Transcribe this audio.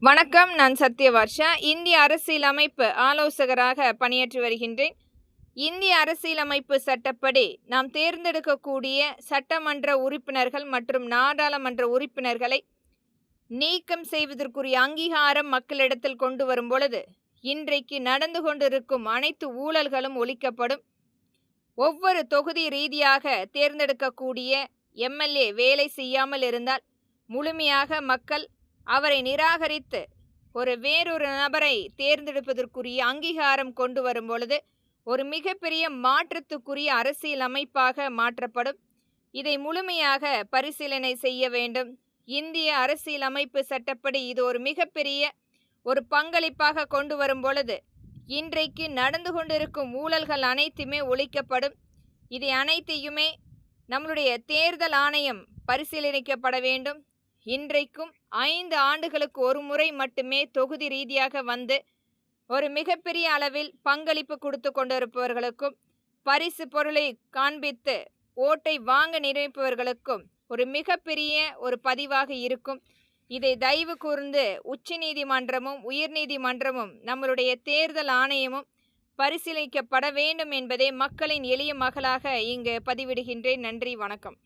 வணக்கம். நான் சத்யவர்ஷா. இந்திய அரசியலமைப்பு ஆலோசகராக பணியாற்றி வருகின்றேன். இந்திய அரசியலமைப்பு சட்டப்படி நாம் தேர்ந்தெடுக்கக்கூடிய சட்டமன்ற உறுப்பினர்கள் மற்றும் நாடாளுமன்ற உறுப்பினர்களை நீக்கம் செய்வதற்குரிய அங்கீகாரம் மக்களிடத்தில் கொண்டு வரும் பொழுது, இன்றைக்கு நடந்து கொண்டிருக்கும் அனைத்து ஊழல்களும் ஒழிக்கப்படும். ஒவ்வொரு தொகுதி ரீதியாக தேர்ந்தெடுக்கக்கூடிய எம்எல்ஏ வேலை செய்யாமல் இருந்தால் முழுமையாக மக்கள் அவரை நிராகரித்து வேறொரு நபரை தேர்ந்தெடுப்பதற்குரிய அங்கீகாரம் கொண்டு வரும் பொழுது ஒரு மிகப்பெரிய மாற்றத்துக்குரிய அரசியல் அமைப்பாக மாற்றப்படும். இதை முழுமையாக பரிசீலனை செய்ய வேண்டும். இந்திய அரசியல் அமைப்பு சட்டப்படி இது ஒரு மிகப்பெரிய பங்களிப்பாக கொண்டு வரும் பொழுது இன்றைக்கு நடந்து கொண்டிருக்கும் ஊழல்கள் அனைத்துமே ஒழிக்கப்படும். இதை அனைத்தையுமே நம்மளுடைய தேர்தல் ஆணையம் பரிசீலனிக்கப்பட வேண்டும். இன்றைக்கும் 5 ஆண்டுகளுக்கு ஒரு முறை மட்டுமே தொகுதி ரீதியாக வந்து ஒரு மிகப்பெரிய அளவில் பங்களிப்பு கொடுத்து கொண்டிருப்பவர்களுக்கும் பரிசு பொருளை காண்பித்து ஓட்டை வாங்க நினைப்பவர்களுக்கும் ஒரு மிகப்பெரிய பதிவாக இருக்கும். இதை தயவு கூர்ந்து உச்சநீதிமன்றமும் உயர்நீதிமன்றமும் நம்மளுடைய தேர்தல் ஆணையமும் பரிசீலிக்கப்பட வேண்டும் என்பதே மக்களின் எளிய மகளாக இங்கு பதிவிடுகின்றேன். நன்றி, வணக்கம்.